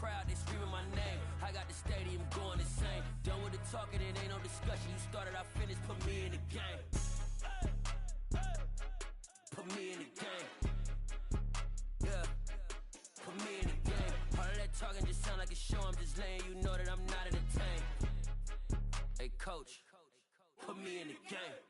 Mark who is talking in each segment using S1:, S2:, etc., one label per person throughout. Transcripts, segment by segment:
S1: crowd, they screaming my name. I got the stadium going insane. Done with the talking, it ain't no discussion. You started, I finished, put me in the game. Put me in the game. Yeah. Put me in the game. All of that talking just sound like a show. I'm just letting you know that I'm not entertained. Hey, coach, put me in the game.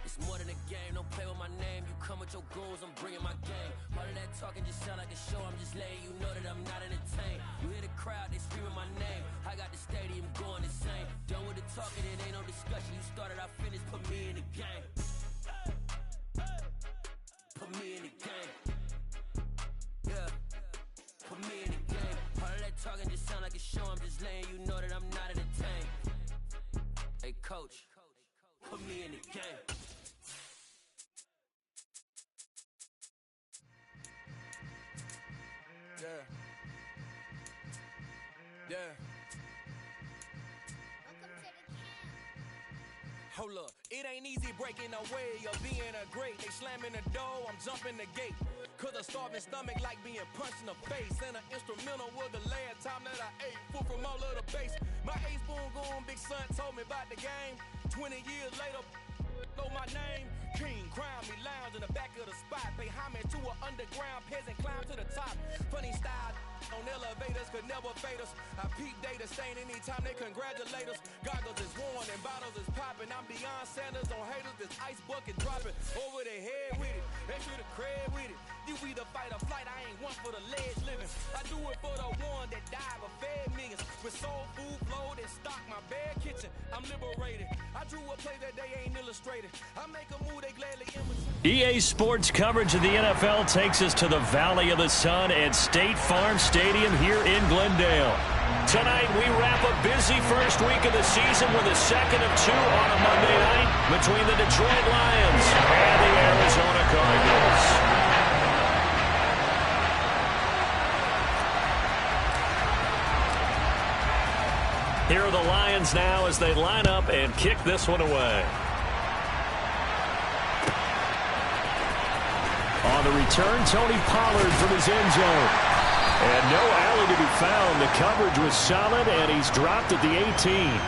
S1: It's more than a game, don't play with my name. You come with your goons, I'm bringing my game. All of that talking just sound like a show. I'm just letting you know that I'm not entertained. You hear the crowd, they screaming my name. I got the stadium going insane. Done with the talking, it ain't no discussion. You started, I finished, put me in the game. Put me in the game. Yeah. Put me in the game. All of that talking just sound like a show. I'm just letting you know that I'm not entertained. Hey, coach, put me in the game. Yeah. Hold up, it ain't easy breaking away or being a great. They slamming the door, I'm jumping the gate. Cause a starving stomach like being punched in the face. And an instrumental was the last time that I ate. Food from all of the base. My ace boom goon, big son told me about the game. 20 years later, know my name. King, crown me, lounge in the back of the spot. Pay homage to an underground peasant, climb to the top. Funny style on elevators could never fade us. I peep data stain anytime they congratulate us. Goggles is worn and bottles is popping. I'm beyond Sanders on haters, this ice bucket dropping over their head with it. They should have cred with it. You either fight or flight, I ain't one for the ledge living. I do it for the one that died but fed millions. With soul food flowed and stocked my bare kitchen. I'm liberated. I drew a play that they ain't illustrated. I make a move they gladly imitate.
S2: EA Sports coverage of the NFL takes us to the Valley of the Sun at State Farm Stadium here in Glendale. Tonight we wrap a busy first week of the season with a second of two on a Monday night between the Detroit Lions and the Arizona Cardinals. Here are the Lions now as they line up and kick this one away. On the return, Tony Pollard from his end zone. And no alley to be found. The coverage was solid, and he's dropped at the 18.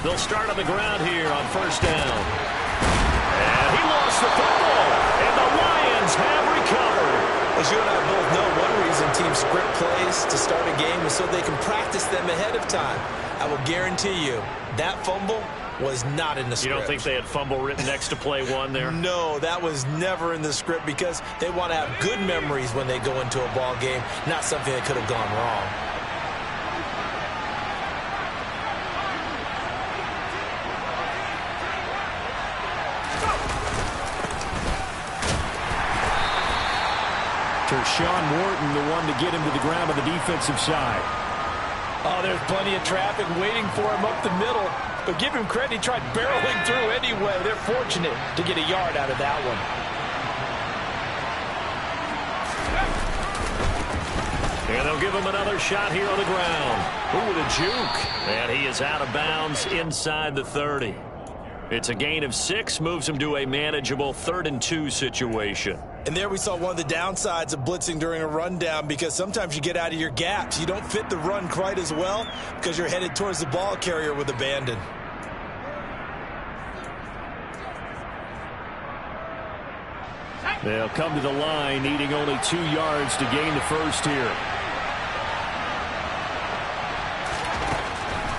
S2: They'll start on the ground here on first down. And he lost the football, and the Lions have recovered.
S3: As you and I both know, one reason teams script plays to start a game is so they can practice them ahead of time. I will guarantee you that fumble was not in the script.
S2: You don't think they had fumble written next to play one there?
S3: No, that was never in the script because they want to have good memories when they go into a ball game, not something that could have gone wrong.
S2: Sean Wharton, the one to get him to the ground on the defensive side.
S4: Oh, there's plenty of traffic waiting for him up the middle. But give him credit, he tried barreling through anyway. They're fortunate to get a yard out of that one.
S2: And they'll give him another shot here on the ground. Ooh, with a juke. And he is out of bounds inside the 30. It's a gain of 6, moves him to a manageable 3rd and 2 situation.
S3: And there we saw one of the downsides of blitzing during a rundown because sometimes you get out of your gaps. You don't fit the run quite as well because you're headed towards the ball carrier with abandon.
S2: They'll come to the line, needing only 2 yards to gain the first here.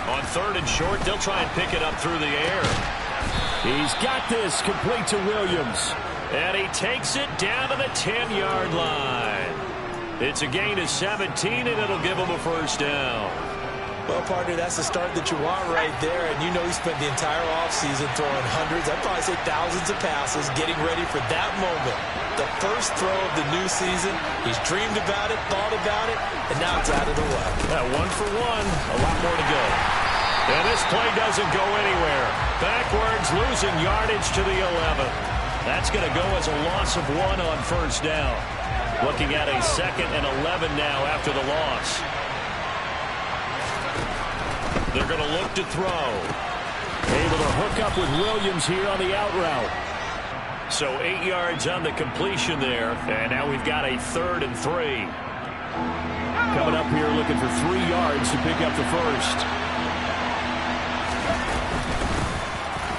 S2: On 3rd and short, they'll try and pick it up through the air. He's got this, complete to Williams. And he takes it down to the 10-yard line. It's a gain of 17, and it'll give them a first down.
S3: Well, partner, that's the start that you want right there. And you know he spent the entire offseason throwing hundreds, I'd probably say thousands of passes, getting ready for that moment. The first throw of the new season. He's dreamed about it, thought about it, and now it's out of the way.
S2: 1 for 1, a lot more to go. And this play doesn't go anywhere. Backwards, losing yardage to the 11. That's going to go as a loss of 1 on first down. Looking at a 2nd and 11 now after the loss. They're going to look to throw. Able to hook up with Williams here on the out route. So 8 yards on the completion there. And now we've got a 3rd and 3. Coming up here looking for 3 yards to pick up the first.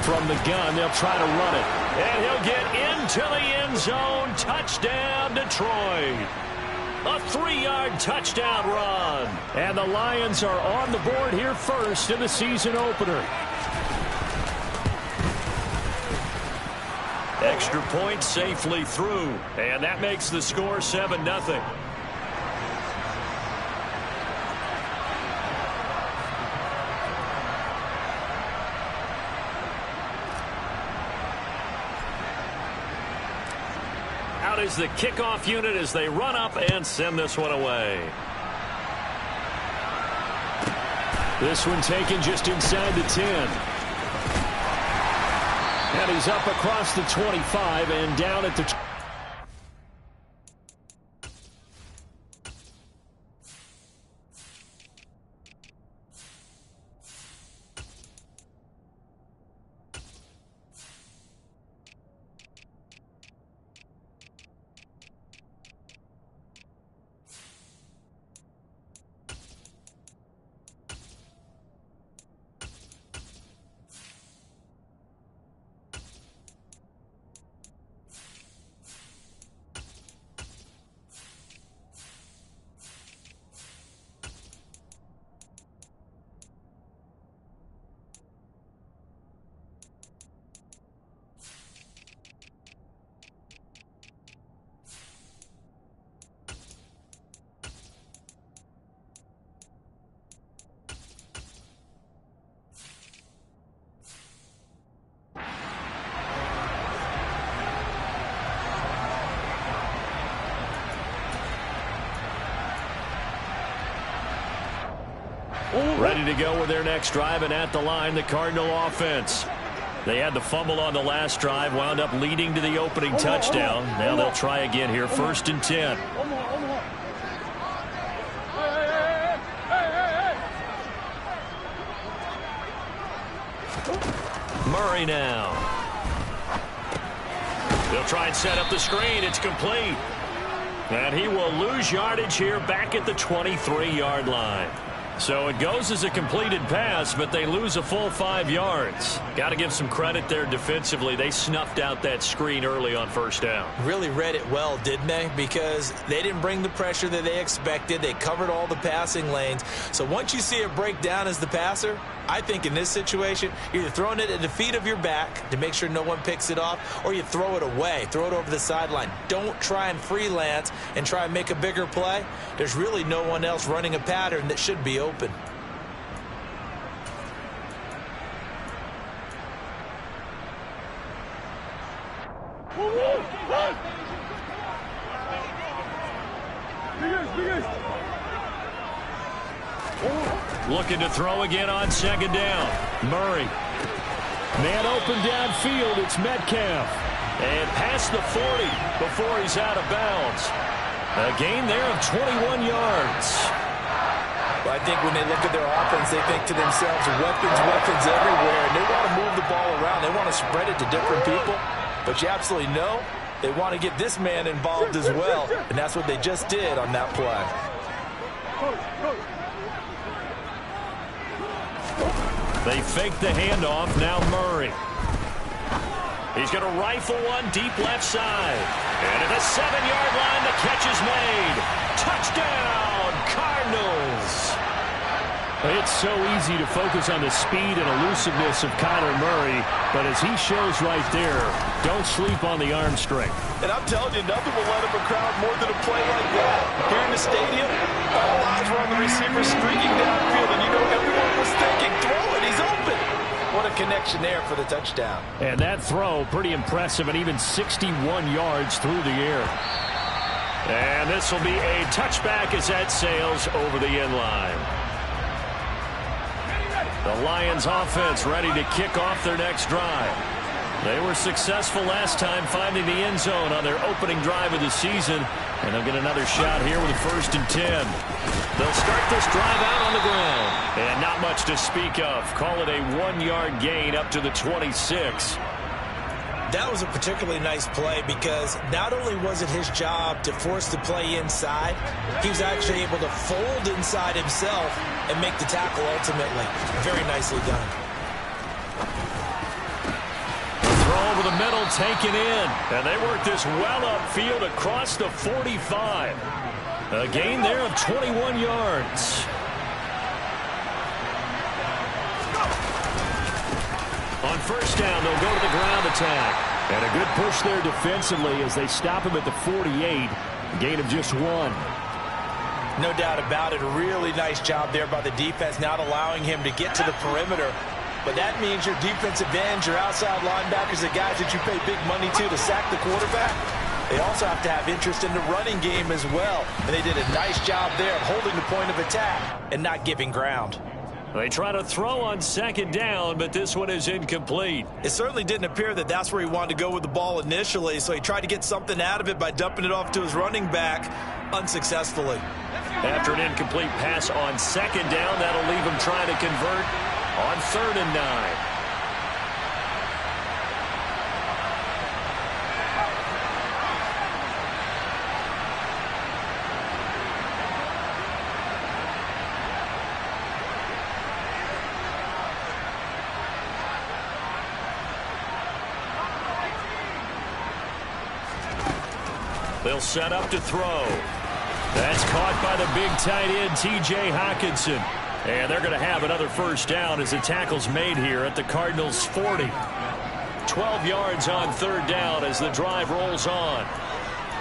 S2: From the gun, they'll try to run it. And he'll get into the end zone. Touchdown, Detroit. A 3-yard touchdown run. And the Lions are on the board here first in the season opener. Extra point safely through. And that makes the score 7-0. Out is the kickoff unit as they run up and send this one away. This one taken just inside the 10. And he's up across the 25 and down at the... Ready to go with their next drive, and at the line, the Cardinal offense. They had the fumble on the last drive, wound up leading to the opening touchdown. Now they'll try again here, 1st and 10. Murray now. They'll try and set up the screen. It's complete. And he will lose yardage here back at the 23-yard line. So it goes as a completed pass, but they lose a full 5 yards. Got to give some credit there defensively. They snuffed out that screen early on first down.
S3: Really read it well, didn't they? Because they didn't bring the pressure that they expected. They covered all the passing lanes. So once you see it break down as the passer, I think in this situation, you're either throwing it at the feet of your back to make sure no one picks it off, or you throw it away, throw it over the sideline. Don't try and freelance and try and make a bigger play. There's really no one else running a pattern that should be open.
S2: Looking to throw again on 2nd down. Murray. Man open downfield. It's Metcalf. And past the 40 before he's out of bounds. A gain there of 21 yards.
S3: Well, I think when they look at their offense, they think to themselves, weapons everywhere. And they want to move the ball around. They want to spread it to different people. But you absolutely know they want to get this man involved as well. And that's what they just did on that play.
S2: They fake the handoff. Now Murray. He's going to rifle one deep left side. And at the 7-yard line, the catch is made. Touchdown, Cardinals. It's so easy to focus on the speed and elusiveness of Kyler Murray, but as he shows right there, don't sleep on the arm strength.
S4: And I'm telling you, nothing will let up a crowd more than a play like that. Here in the stadium, all eyes were on the receiver streaking downfield, and you know everyone was thinking, throw it, he's open. What a connection there for the touchdown.
S2: And that throw, pretty impressive, and even 61 yards through the air. And this will be a touchback as that sails over the end line. The Lions offense ready to kick off their next drive. They were successful last time finding the end zone on their opening drive of the season, and they'll get another shot here with a 1st and 10. They'll start this drive out on the ground, and not much to speak of. Call it a 1-yard gain up to the 26.
S3: That was a particularly nice play because not only was it his job to force the play inside, he was actually able to fold inside himself and make the tackle ultimately. Very nicely done.
S2: Throw over the middle, taken in. And they work this well upfield across the 45. A gain there of 21 yards. On 1st down, they'll go to the ground attack. And a good push there defensively as they stop him at the 48. A gain of just 1.
S3: No doubt about it. A really nice job there by the defense, not allowing him to get to the perimeter. But that means your defensive ends, your outside linebackers, the guys that you pay big money to sack the quarterback, they also have to have interest in the running game as well. And they did a nice job there of holding the point of attack and not giving ground.
S2: They try to throw on 2nd down, but this one is incomplete.
S3: It certainly didn't appear that that's where he wanted to go with the ball initially, so he tried to get something out of it by dumping it off to his running back unsuccessfully.
S2: After an incomplete pass on 2nd down, that'll leave him trying to convert on 3rd and 9. They'll set up to throw. That's caught by the big tight end, T.J. Hockenson. And they're going to have another 1st down as the tackle's made here at the Cardinals' 40. 12 yards on 3rd down as the drive rolls on.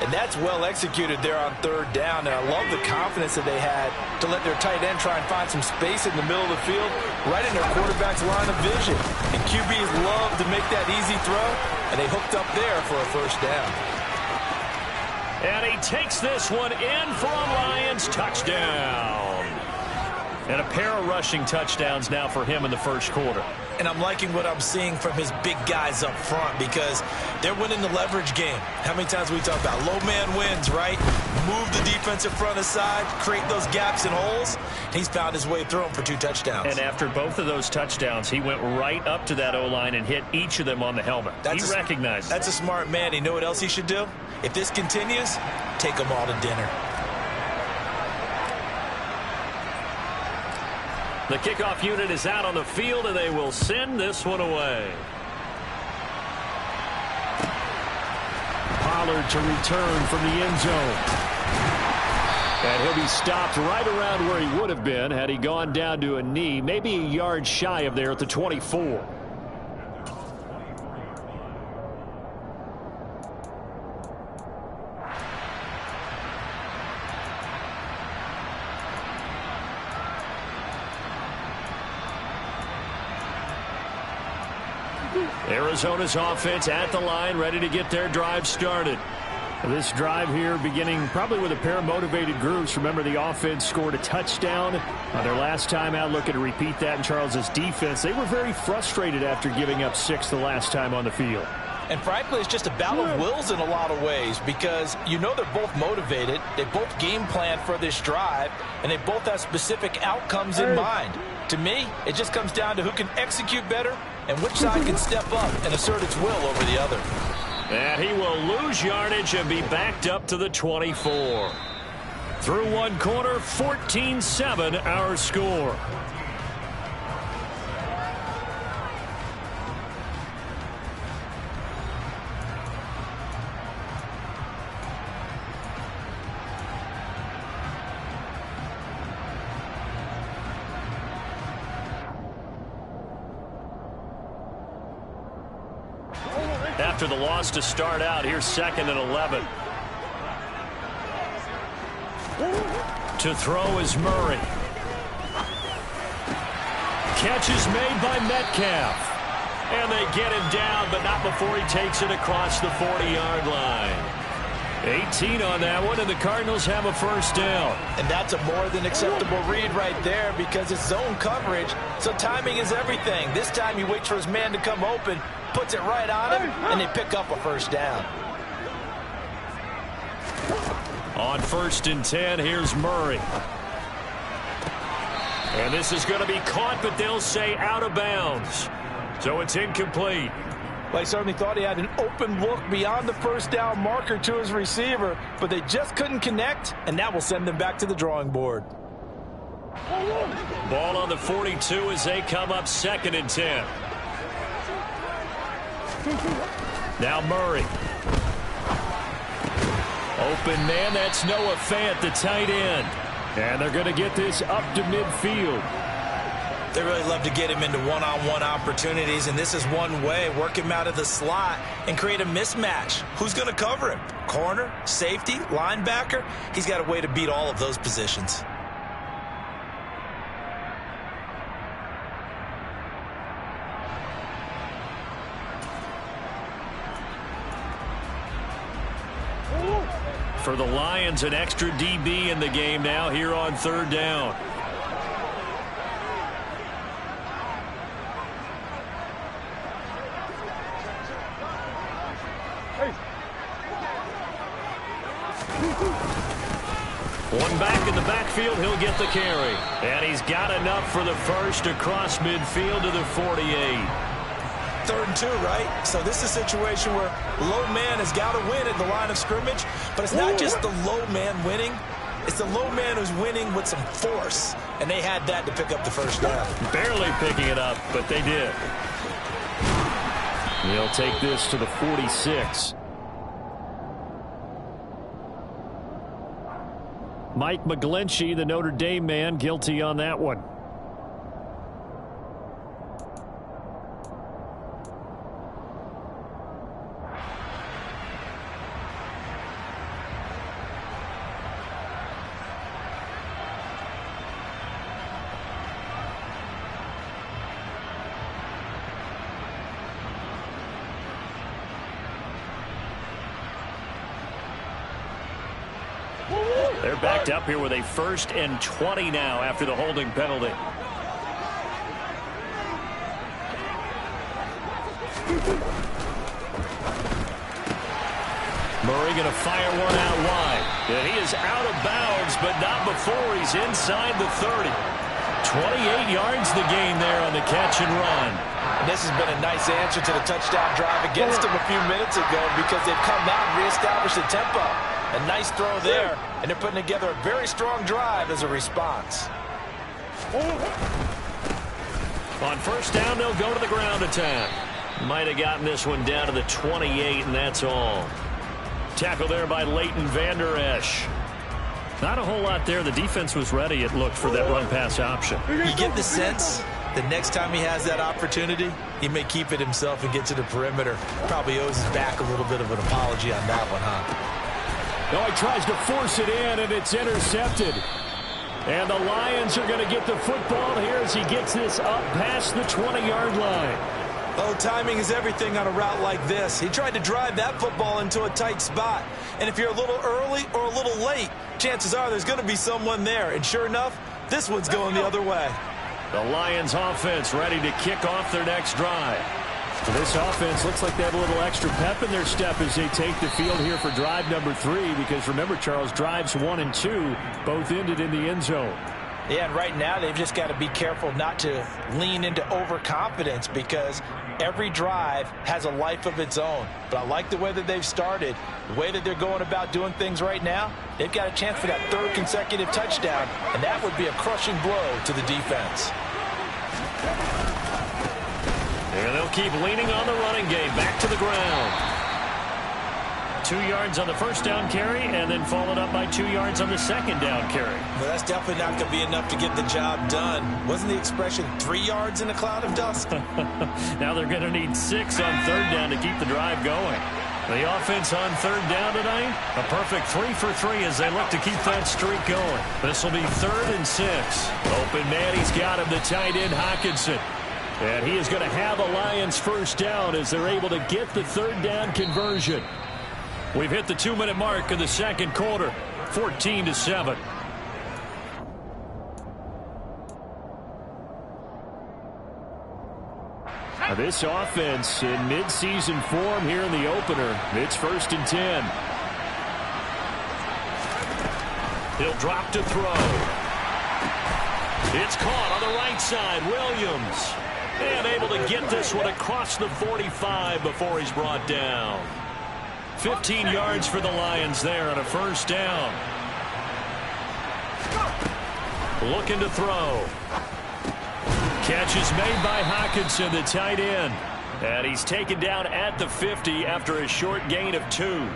S3: And that's well executed there on 3rd down. And I love the confidence that they had to let their tight end try and find some space in the middle of the field, right in their quarterback's line of vision. And QBs love to make that easy throw, and they hooked up there for a 1st down.
S2: And he takes this one in for a Lions touchdown. And a pair of rushing touchdowns now for him in the 1st quarter.
S3: And I'm liking what I'm seeing from his big guys up front because they're winning the leverage game. How many times we talk about low man wins, right? Move the defensive front aside, create those gaps and holes. He's found his way through them for 2 touchdowns.
S2: And after both of those touchdowns, he went right up to that O-line and hit each of them on the helmet. He recognized.
S3: That's a smart man. You know what else he should do? If this continues, take them all to dinner.
S2: The kickoff unit is out on the field, and they will send this one away. Pollard to return from the end zone. And he'll be stopped right around where he would have been had he gone down to a knee, maybe a yard shy of there at the 24. Arizona's offense at the line, ready to get their drive started. This drive here beginning probably with a pair of motivated groups. Remember, the offense scored a touchdown on their last time out. Looking to repeat that in Charles's defense. They were very frustrated after giving up 6 the last time on the field.
S3: And frankly, it's just a battle of wills in a lot of ways because you know they're both motivated. They both game plan for this drive, and they both have specific outcomes in mind. To me, it just comes down to who can execute better and which side can step up and assert its will over the other.
S2: And he will lose yardage and be backed up to the 24. Through one quarter, 14-7 our score. after the loss to start out. Here's 2nd and 11. To throw is Murray. Catch is made by Metcalf. And they get him down, but not before he takes it across the 40-yard line. 18 on that one, and the Cardinals have a first down.
S3: And that's a more than acceptable read right there because it's zone coverage, so timing is everything. This time he waits for his man to come open, puts it right on him, and they pick up a first down.
S2: On 1st and 10, here's Murray. And this is going to be caught, but they'll say out of bounds. So it's incomplete.
S3: Well, he certainly thought he had an open look beyond the first down marker to his receiver, but they just couldn't connect, and that will send them back to the drawing board.
S2: Ball on the 42 as they come up 2nd and 10. Now Murray. Open man, that's Noah Fant, the tight end. And they're going to get this up to midfield.
S3: They really love to get him into one-on-one opportunities, and this is one way. Work him out of the slot and create a mismatch. Who's going to cover him? Corner, safety, linebacker? He's got a way to beat all of those positions.
S2: For the Lions, an extra DB in the game now here on 3rd down. One back in the backfield, he'll get the carry. And he's got enough for the first across midfield to the 48.
S3: 3rd and 2, right? So this is a situation where low man has got to win at the line of scrimmage, but it's not just the low man winning. It's the low man who's winning with some force, and they had that to pick up the first down.
S2: Barely picking it up, but they did. He'll take this to the 46. Mike McGlinchey, the Notre Dame man, guilty on that one. They're backed up here with a 1st and 20 now after the holding penalty. Murray going to fire one out wide. And he is out of bounds, but not before he's inside the 30. 28 yards the gain there on the catch and run.
S3: And this has been a nice answer to the touchdown drive against them a few minutes ago because they've come out and reestablished the tempo. A nice throw there, and they're putting together a very strong drive as a response.
S2: On 1st down, they'll go to the ground attack. Might have gotten this one down to the 28, and that's all. Tackle there by Leighton Vander Esch. Not a whole lot there. The defense was ready, it looked, for that run-pass option.
S3: You get the sense the next time he has that opportunity, he may keep it himself and get to the perimeter. Probably owes his back a little bit of an apology on that one, huh?
S2: No, he tries to force it in, and it's intercepted. And the Lions are going to get the football here as he gets this up past the 20-yard line.
S3: Oh, timing is everything on a route like this. He tried to drive that football into a tight spot. And if you're a little early or a little late, chances are there's going to be someone there. And sure enough, this one's going the other way.
S2: The Lions offense ready to kick off their next drive. So this offense looks like they have a little extra pep in their step as they take the field here for drive number 3. Because remember, Charles, drives 1 and 2 both ended in the end zone.
S3: Yeah, and right now they've just got to be careful not to lean into overconfidence because every drive has a life of its own. But I like the way that they've started, the way that they're going about doing things right now. They've got a chance for that 3rd consecutive touchdown, and that would be a crushing blow to the defense. And
S2: they'll keep leaning on the running game. Back to the ground. 2 yards on the first down carry and then followed up by 2 yards on the second down carry.
S3: Well, that's definitely not going to be enough to get the job done. Wasn't the expression 3 yards in a cloud of dust?
S2: Now they're going to need 6 on third down to keep the drive going. The offense on third down tonight, a perfect 3 for 3 as they look to keep that streak going. This will be 3rd and 6. Open man, he's got him, the tight end Hockenson. And he is going to have a Lions first down as they're able to get the third down conversion. We've hit the 2-minute mark in the second quarter, 14-7. This offense in midseason form here in the opener. It's 1st and 10. He'll drop to throw. It's caught on the right side. Williams. And able to get this one across the 45 before he's brought down. 15 yards for the Lions there on a first down. Looking to throw. Catch is made by Hockenson, the tight end. And he's taken down at the 50 after a short gain of 2.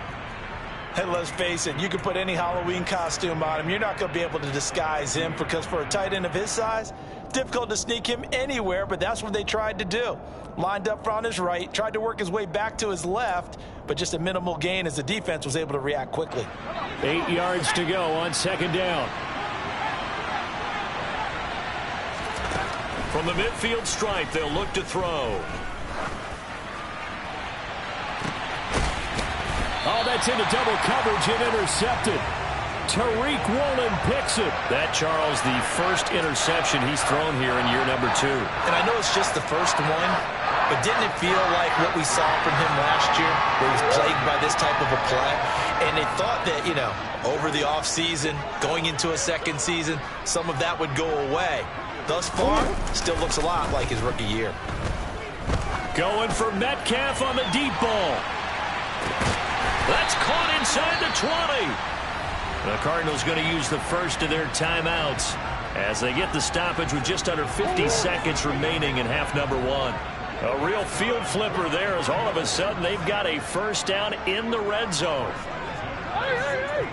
S3: And let's face it, you can put any Halloween costume on him. You're not going to be able to disguise him because for a tight end of his size, difficult to sneak him anywhere, but that's what they tried to do. Lined up on his right, tried to work his way back to his left, but just a minimal gain as the defense was able to react quickly.
S2: 8 yards to go on second down. From the midfield stripe, they'll look to throw. Oh, that's into double coverage and intercepted. Tariq Woolen picks it. That, Charles, the first interception he's thrown here in year number 2.
S3: And I know it's just the first one, but didn't it feel like what we saw from him last year, where he was plagued by this type of a play? And they thought that, you know, over the offseason, going into a second season, some of that would go away. Thus far, still looks a lot like his rookie year.
S2: Going for Metcalf on the deep ball. That's caught inside the 20. The Cardinals going to use the first of their timeouts as they get the stoppage with just under 50 seconds remaining in half number 1. A real field flipper there as all of a sudden they've got a first down in the red zone.
S5: Hey, hey, hey.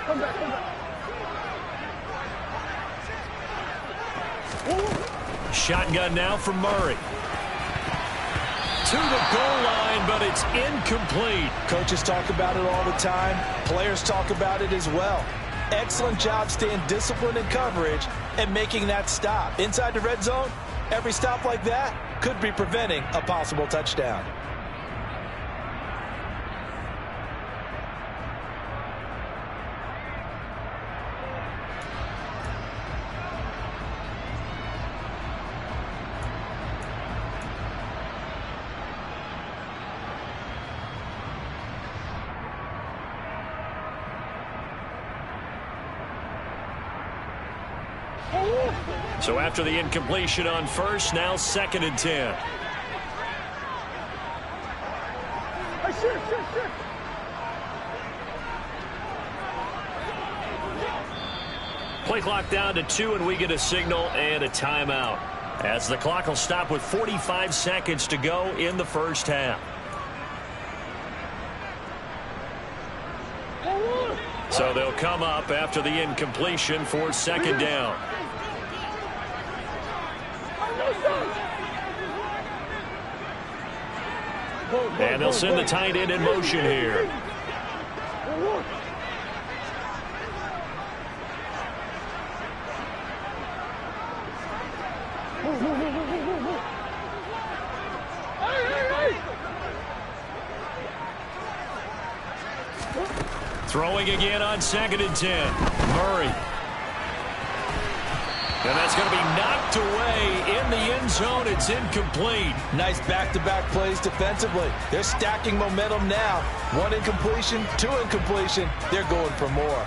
S5: Come back, come back.
S2: Shotgun now from Murray. To the goal line, but it's incomplete.
S3: Coaches talk about it all the time. Players talk about it as well. Excellent job staying disciplined in coverage and making that stop. Inside the red zone, every stop like that could be preventing a possible touchdown.
S2: So after the incompletion on first, now 2nd and 10.
S5: Hey, shit.
S2: Play clock down to 2, and we get a signal and a timeout. As the clock will stop with 45 seconds to go in the first half. So they'll come up after the incompletion for 2nd down. And they'll send the tight end in motion here. Throwing again on 2nd and 10. Murray. And that's going to be knocked away in the end zone. It's incomplete.
S3: Nice back-to-back plays defensively. They're stacking momentum now. 1 incompletion, 2 incompletion. They're going for more.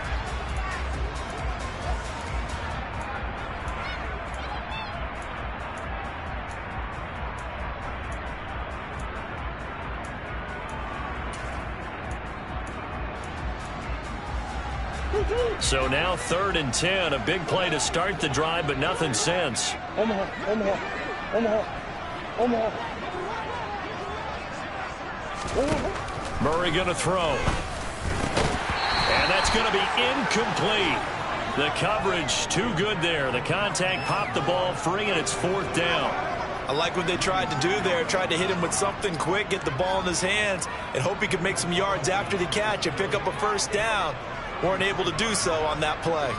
S2: So now 3rd and 10. A big play to start the drive, but nothing since.
S5: Omaha.
S2: Murray going to throw. And that's going to be incomplete. The coverage too good there. The contact popped the ball free, and it's 4th down.
S3: I like what they tried to do there. Tried to hit him with something quick, get the ball in his hands, and hope he could make some yards after the catch and pick up a 1st down. Weren't able to do so on that play.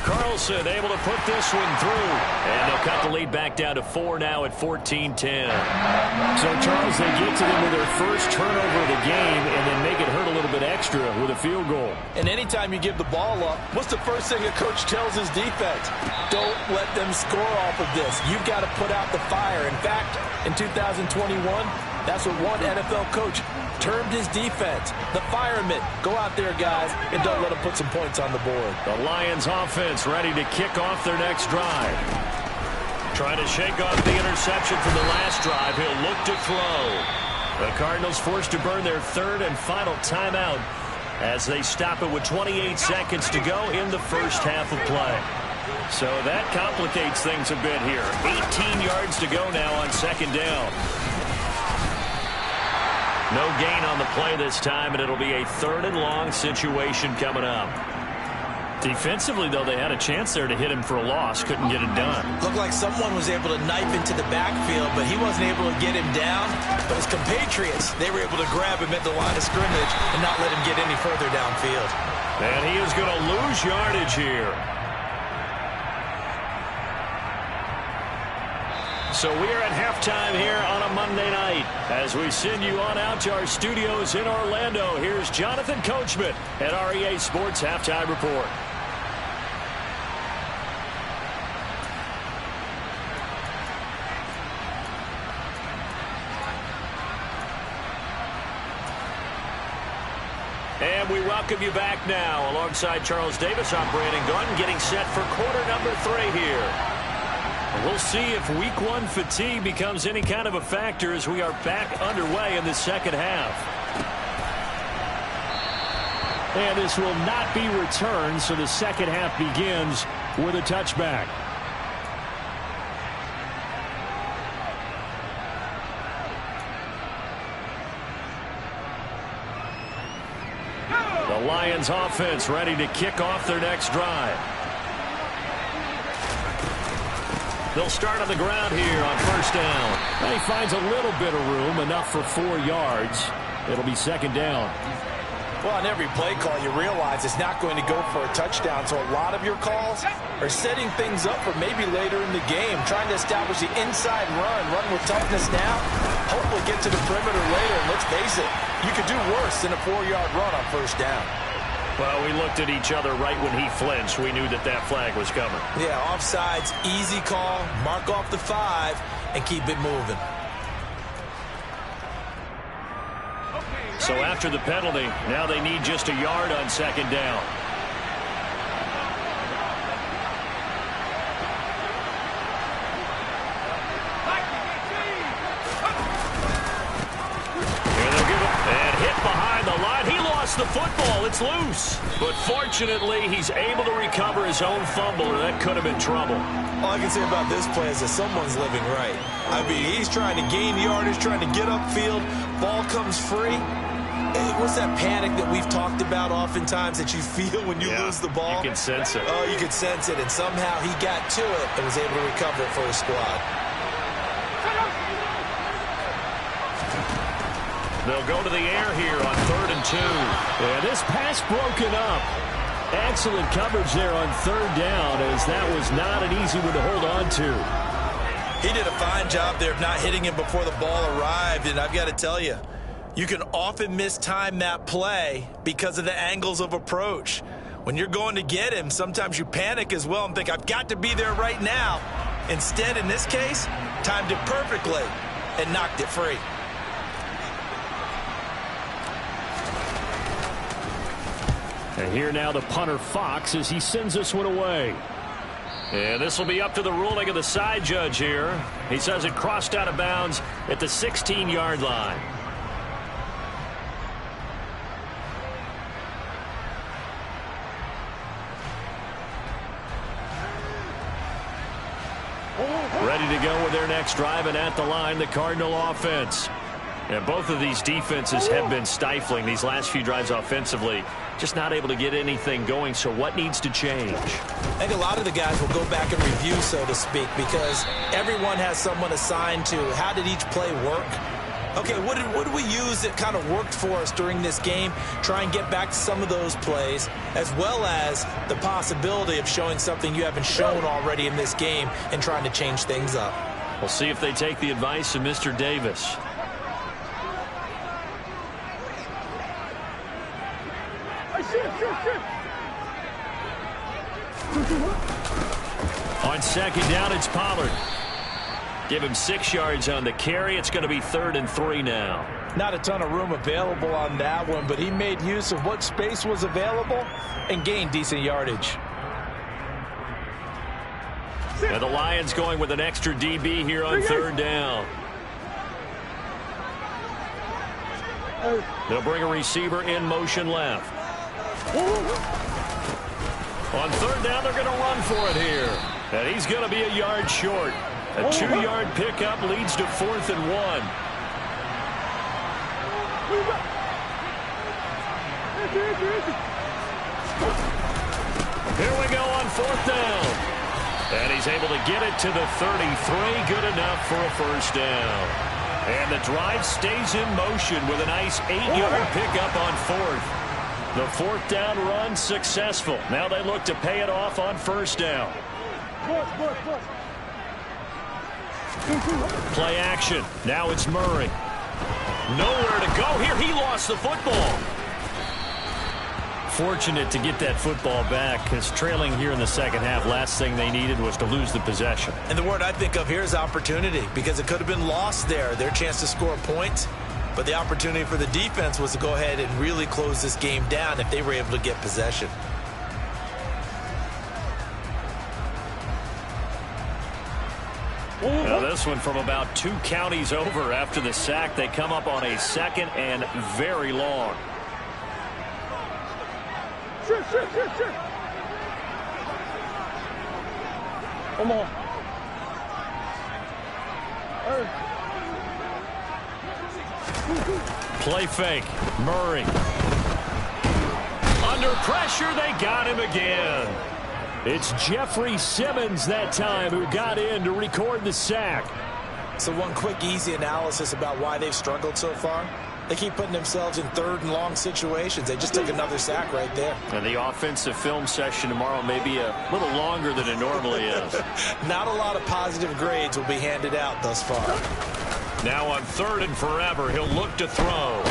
S2: Carlson able to put this one through. And they'll cut the lead back down to 4 now at 14-10.
S6: So, Charles, they get to them with their first turnover of the game and then make it hurt a little bit extra with a field goal.
S4: And anytime you give the ball up, what's the first thing a coach tells his defense? Don't let them score off of this. You've got to put out the fire. In fact, in 2021, that's what one NFL coach termed his defense. The firemen. Go out there, guys, and don't let them put some points on the board.
S2: The Lions offense ready to kick off their next drive. Trying to shake off the interception from the last drive. He'll look to throw. The Cardinals forced to burn their 3rd and final timeout as they stop it with 28 seconds to go in the first half of play. So that complicates things a bit here. 18 yards to go now on 2nd down. No gain on the play this time, and it'll be a 3rd and long situation coming up. Defensively, though, they had a chance there to hit him for a loss. Couldn't get it done.
S3: Looked like someone was able to knife into the backfield, but he wasn't able to get him down. But his compatriots, they were able to grab him at the line of scrimmage and not let him get any further downfield.
S2: And he is going to lose yardage here. So we are at halftime here on a Monday night. As we send you on out to our studios in Orlando, here's Jonathan Coachman at REA Sports Halftime Report. And we welcome you back now. Alongside Charles Davis, I'm Brandon Gunn, getting set for quarter number 3 here. We'll see if week 1 fatigue becomes any kind of a factor as we are back underway in the second half. And this will not be returned, so the second half begins with a touchback. The Lions offense ready to kick off their next drive. They'll start on the ground here on 1st down. And he finds a little bit of room, enough for 4 yards. It'll be 2nd down.
S4: Well, on every play call, you realize it's not going to go for a touchdown. So a lot of your calls are setting things up for maybe later in the game, trying to establish the inside run with toughness now, hopefully get to the perimeter later. And let's face it, you could do worse than a 4-yard run on 1st down.
S2: Well, we looked at each other right when he flinched. We knew that flag was coming.
S3: Yeah, offsides, easy call, mark off the 5, and keep it moving.
S2: So after the penalty, now they need just a yard on 2nd down. Here they'll give it, and hit behind the line. He lost the football. It's loose. But fortunately, he's able to recover his own fumble, or that could have been trouble.
S3: All I can say about this play is that someone's living right. I mean, he's trying to gain yardage, trying to get upfield. Ball comes free. What's that panic that we've talked about oftentimes that you feel when you lose the ball?
S2: You can sense it.
S3: Oh, you can sense it. And somehow he got to it and was able to recover it for his squad.
S2: They'll go to the air here on 3rd and 2.
S6: And this pass broken up. Excellent coverage there on 3rd down, as that was not an easy one to hold on to.
S3: He did a fine job there of not hitting him before the ball arrived. And I've got to tell you, you can often mistime that play because of the angles of approach. When you're going to get him, sometimes you panic as well and think, I've got to be there right now. Instead, in this case, timed it perfectly and knocked it free.
S6: And here now the punter Fox as he sends this one away.
S2: And this will be up to the ruling of the side judge here. He says it crossed out of bounds at the 16-yard line. Ready to
S6: go with their next drive, and at the line, the Cardinal offense. And both of these defenses have been stifling these last few drives offensively. Just not able to get anything going, so what needs to change?
S3: I think a lot of the guys will go back and review, so to speak, because everyone has someone assigned to how did each play work. Okay, what did we use that kind of worked for us during this game? Try and get back to some of those plays, as well as the possibility of showing something you haven't shown already in this game and trying to change things up.
S6: We'll see if they take the advice of Mr. Davis. On second down, it's Pollard. Give him 6 yards on the carry. It's going to be 3rd and 3 now.
S3: Not a ton of room available on that one, but he made use of what space was available and gained decent yardage.
S6: And the Lions going with an extra DB here on 3rd down. They'll bring a receiver in motion left. On 3rd down, they're going to run for it here. And he's going to be a yard short. A 2-yard pickup leads to 4th and 1. Here we go on 4th down. And he's able to get it to the 33. Good enough for a 1st down. And the drive stays in motion with a nice 8-yard pickup on 4th. The 4th down run successful. Now they look to pay it off on 1st down. Play action. Now it's Murray. Nowhere to go here. He lost the football. Fortunate to get that football back, because trailing here in the second half, last thing they needed was to lose the possession.
S3: And the word I think of here is opportunity, because it could have been lost there. Their chance to score points. But the opportunity for the defense was to go ahead and really close this game down if they were able to get possession.
S6: Now this one from about 2 counties over after the sack. They come up on a 2nd and very long.
S5: Shit. Come on.
S6: Play fake. Murray. Under pressure, they got him again. It's Jeffrey Simmons that time who got in to record the sack.
S3: So one quick, easy analysis about why they've struggled so far. They keep putting themselves in 3rd and long situations. They just took another sack right there.
S6: And the offensive film session tomorrow may be a little longer than it normally is.
S3: Not a lot of positive grades will be handed out thus far.
S6: Now on 3rd and forever, he'll look to throw.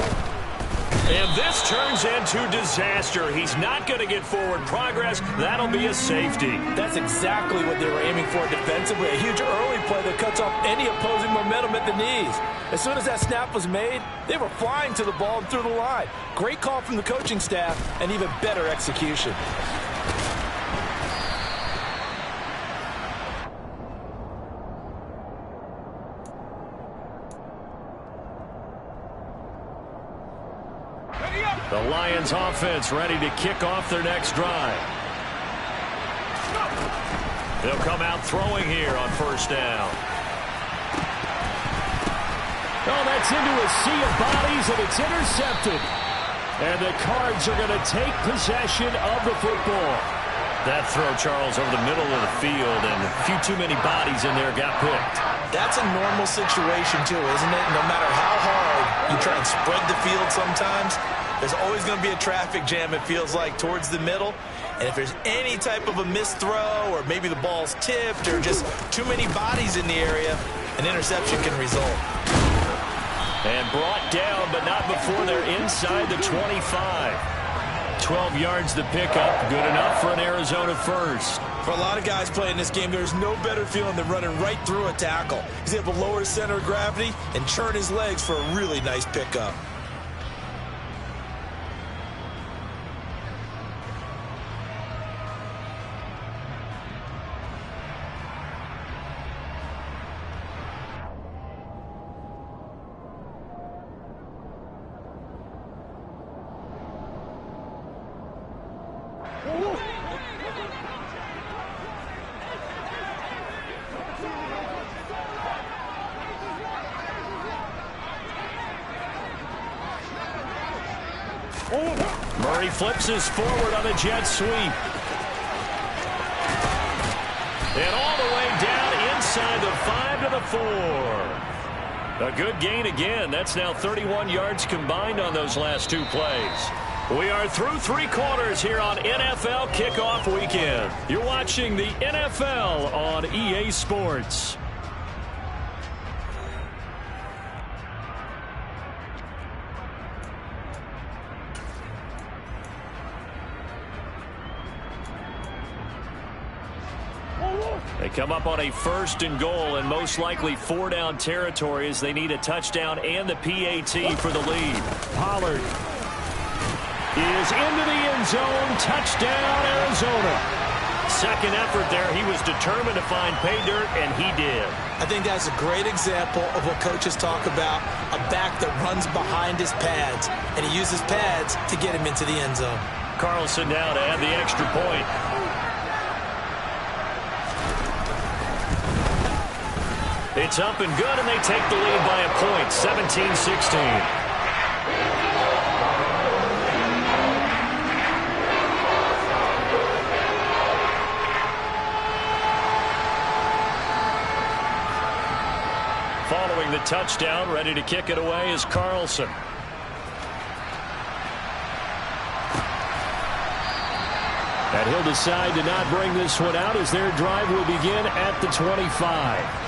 S6: And this turns into disaster. He's not going to get forward progress. That'll be a safety.
S3: That's exactly what they were aiming for defensively. A huge early play that cuts off any opposing momentum at the knees. As soon as that snap was made, they were flying to the ball and through the line. Great call from the coaching staff and even better execution.
S6: The Lions offense ready to kick off their next drive. They'll come out throwing here on 1st down. Oh, that's into a sea of bodies, and it's intercepted. And the Cards are going to take possession of the football. That throw, Charles, over the middle of the field, and a few too many bodies in there got picked.
S3: That's a normal situation, too, isn't it? No matter how hard you try and spread the field sometimes, there's always going to be a traffic jam, it feels like, towards the middle. And if there's any type of a missed throw, or maybe the ball's tipped, or just too many bodies in the area, an interception can result.
S6: And brought down, but not before they're inside the 25. 12 yards to pick up. Good enough for an Arizona 1st.
S3: For a lot of guys playing this game, there's no better feeling than running right through a tackle. He's able to lower his center of gravity and churn his legs for a really nice pickup.
S2: Murray flips his forward on a jet sweep. And all the way down inside the 5 to the 4. A good gain again. That's now 31 yards combined on those last two plays. We are through three quarters here on NFL Kickoff Weekend. You're watching the NFL on EA Sports. They come up on a 1st and goal and most likely 4-down territory as they need a touchdown and the PAT for the lead. Pollard is into the end zone. Touchdown, Arizona. Second effort there. He was determined to find pay dirt, and he did.
S3: I think that's a great example of what coaches talk about, a back that runs behind his pads, and he uses pads to get him into the end zone.
S2: Carlson now to add the extra point. It's up and good, and they take the lead by a point, 17-16. Following the touchdown, ready to kick it away is Carlson. And he'll decide to not bring this one out as their drive will begin at the 25.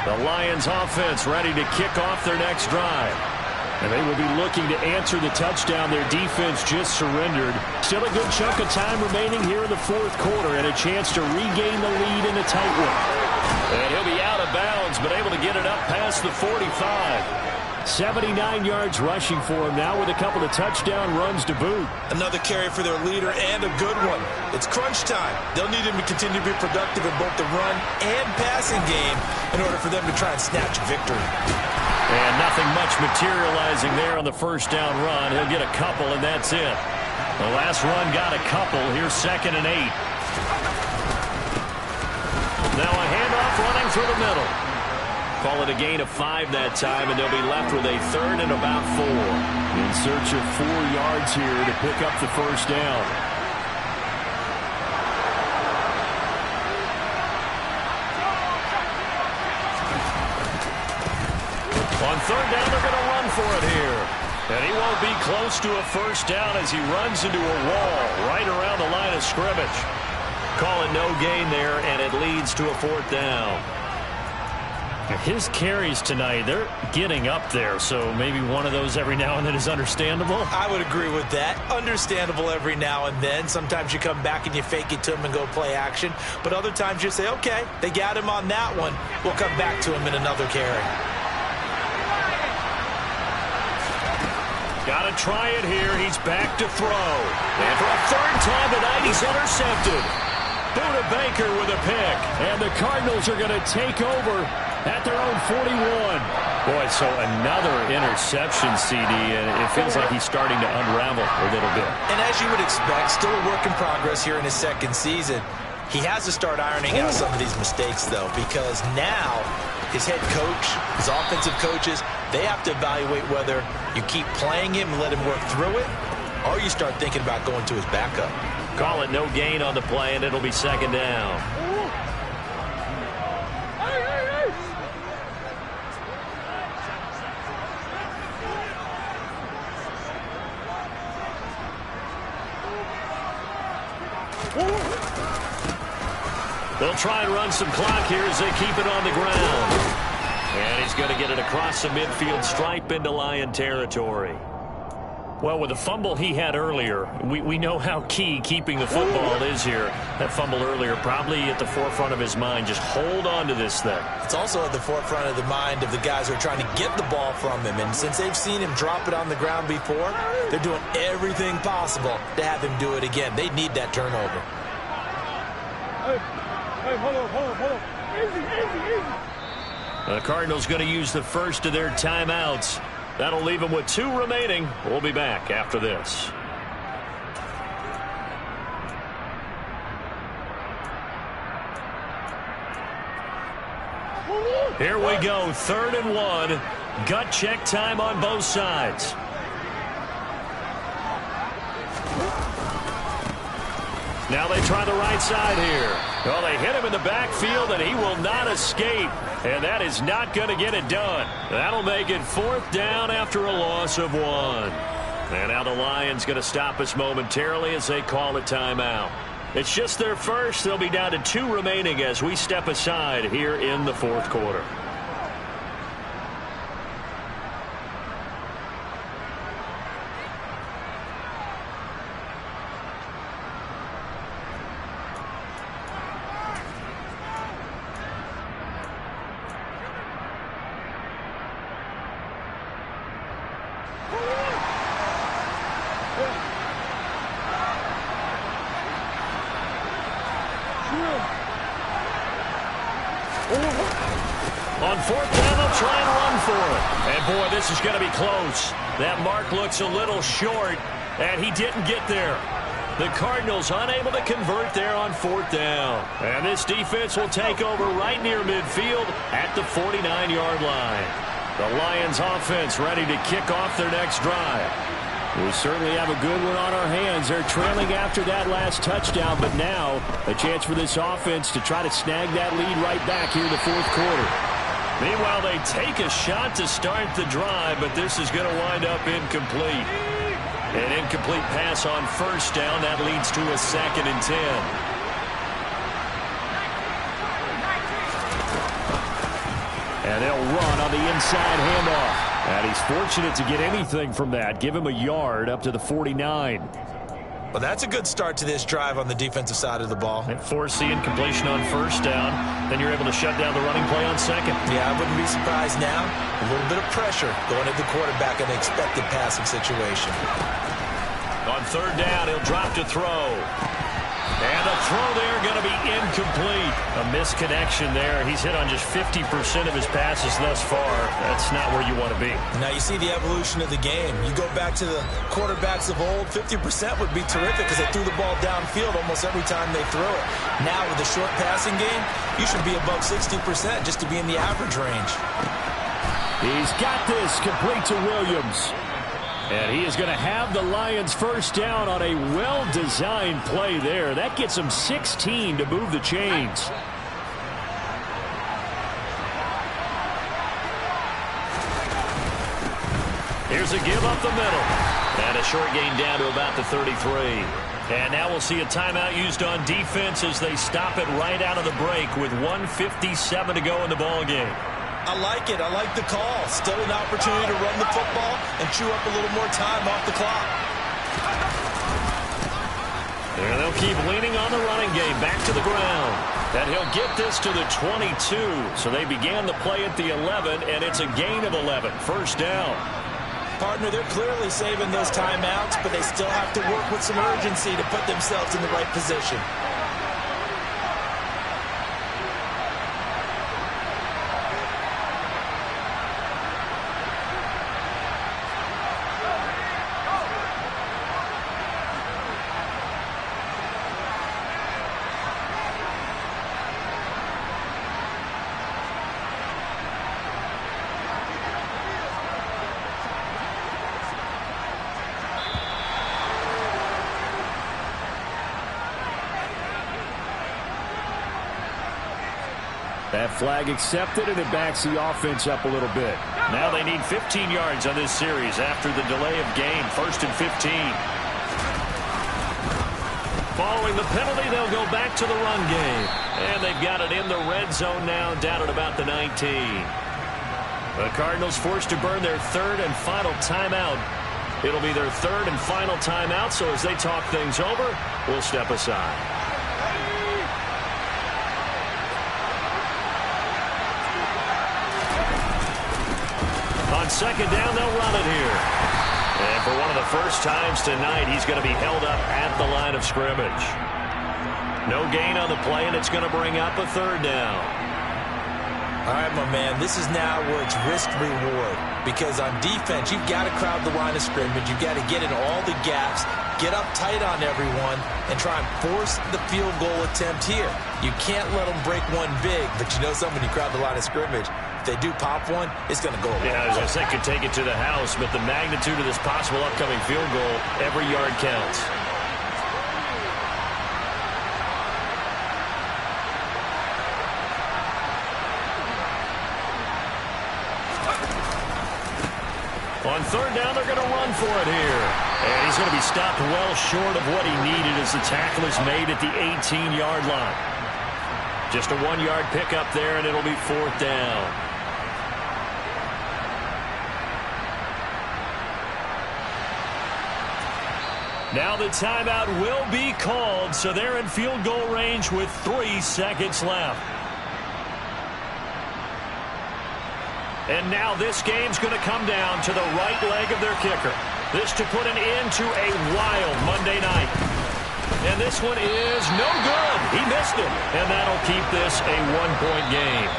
S2: The Lions offense ready to kick off their next drive. And they will be looking to answer the touchdown their defense just surrendered. Still a good chunk of time remaining here in the fourth quarter and a chance to regain the lead in a tight one. And he'll be out of bounds, but able to get it up past the 45. 79 yards rushing for him now with a couple of touchdown runs to boot.
S3: Another carry for their leader and a good one. It's crunch time. They'll need him to continue to be productive in both the run and passing game in order for them to try and snatch a victory.
S2: And nothing much materializing there on the first down run. He'll get a couple, and that's it. The last run got a couple. Here's 2nd and 8. Now a handoff running through the middle. Call it a gain of 5 that time, and they'll be left with a 3rd and about 4. In search of 4 yards here to pick up the first down. On 3rd down, they're going to run for it here. And he won't be close to a first down as he runs into a wall right around the line of scrimmage. Call it no gain there, and it leads to a 4th down. His carries tonight, they're getting up there, so maybe one of those every now and then is understandable.
S3: I would agree with that. Understandable every now and then. Sometimes you come back and you fake it to him and go play action. But other times you say, okay, they got him on that one. We'll come back to him in another carry.
S2: Got to try it here. He's back to throw. And for a 3rd time tonight, he's intercepted. Buda Baker with a pick. And the Cardinals are going to take over at their own 41. Boy, so another interception, CD, and it feels like he's starting to unravel a little bit.
S3: And as you would expect, still a work in progress here in his 2nd season. He has to start ironing out some of these mistakes, though, because now his head coach, his offensive coaches, they have to evaluate whether you keep playing him and let him work through it, or you start thinking about going to his backup.
S2: Call it no gain on the play, and it'll be 2nd down. They'll try and run some clock here as they keep it on the ground. And he's going to get it across the midfield stripe into Lion territory. Well, with the fumble he had earlier, we know how key keeping the football is here. That fumble earlier probably at the forefront of his mind. Just hold on to this thing.
S3: It's also at the forefront of the mind of the guys who are trying to get the ball from him. And since they've seen him drop it on the ground before, they're doing everything possible to have him do it again. They need that turnover.
S5: Hey, hold on. Easy.
S2: The Cardinals going to use the first of their timeouts. That'll leave them with 2 remaining. We'll be back after this. Here we go, 3rd and 1. Gut check time on both sides. Now they try the right side here. Well, they hit him in the backfield, and he will not escape. And that is not going to get it done. That'll make it 4th down after a loss of 1. And now the Lions going to stop us momentarily as they call a timeout. It's just their first. They'll be down to 2 remaining as we step aside here in the 4th quarter. On 4th down, they'll try and run for it. And, boy, this is going to be close. That mark looks a little short, and he didn't get there. The Cardinals unable to convert there on 4th down. And this defense will take over right near midfield at the 49-yard line. The Lions offense ready to kick off their next drive. We certainly have a good one on our hands. They're trailing after that last touchdown, but now a chance for this offense to try to snag that lead right back here in the 4th quarter. Meanwhile, they take a shot to start the drive, but this is going to wind up incomplete. An incomplete pass on 1st down. That leads to a 2nd and 10. And they'll run on the inside handoff. And he's fortunate to get anything from that. Give him a yard up to the 49.
S3: Well, that's a good start to this drive on the defensive side of the ball.
S2: And force the incompletion on 1st down. Then you're able to shut down the running play on 2nd.
S3: Yeah, I wouldn't be surprised now. A little bit of pressure going at the quarterback in an expected passing situation.
S2: On 3rd down, he'll drop to throw. And the throw there going to be incomplete. A misconnection there. He's hit on just 50% of his passes thus far. That's not where you want to be.
S3: Now you see the evolution of the game. You go back to the quarterbacks of old, 50% would be terrific because they threw the ball downfield almost every time they threw it. Now with the short passing game, you should be above 60% just to be in the average range.
S2: He's got this complete to Williams. And he is going to have the Lions 1st down on a well-designed play there. That gets him 16 to move the chains. Here's a give up the middle. And a short gain down to about the 33. And now we'll see a timeout used on defense as they stop it right out of the break with 1:57 to go in the ballgame.
S3: I like it. I like the call. Still an opportunity to run the football and chew up a little more time off the clock.
S2: There they'll keep leaning on the running game back to the ground. And he'll get this to the 22. So they began the play at the 11, and it's a gain of 11. 1st down.
S3: Partner, they're clearly saving those timeouts, but they still have to work with some urgency to put themselves in the right position.
S2: That flag accepted, and it backs the offense up a little bit. Now they need 15 yards on this series after the delay of game. 1st and 15. Following the penalty, they'll go back to the run game. And they've got it in the red zone now, down at about the 19. The Cardinals forced to burn their 3rd and final timeout. It'll be their 3rd and final timeout, so as they talk things over, we'll step aside. On 2nd down, they'll run it here. And for one of the first times tonight, he's going to be held up at the line of scrimmage. No gain on the play, and it's going to bring up a 3rd down.
S3: All right, my man, this is now where it's risk-reward. Because on defense, you've got to crowd the line of scrimmage. You've got to get in all the gaps, get up tight on everyone, and try and force the field goal attempt here. You can't let them break one big, but you know something, you crowd the line of scrimmage. If they do pop one, it's going to go.
S2: Yeah, as I said, could take it to the house, but the magnitude of this possible upcoming field goal, every yard counts. On third down, they're going to run for it here. And he's going to be stopped well short of what he needed as the tackle is made at the 18-yard line. Just a 1-yard pickup there, and it'll be fourth down. Now the timeout will be called, so they're in field goal range with 3 seconds left. And now this game's going to come down to the right leg of their kicker. This to put an end to a wild Monday night. And this one is no good. He missed it. And that'll keep this a 1-point game.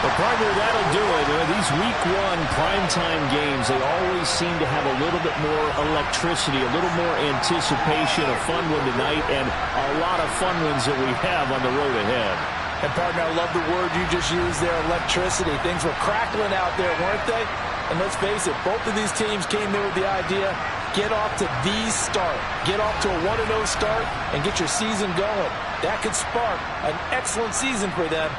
S6: Well, partner, that'll do it. These week one primetime games, they always seem to have a little bit more electricity, a little more anticipation, a fun one tonight, and a lot of fun ones that we have on the road ahead.
S3: And, partner, I love the word you just used there, electricity. Things were crackling out there, weren't they? And let's face it, both of these teams came in with the idea, get off to the start. Get off to a 1-0 start and get your season going. That could spark an excellent season for them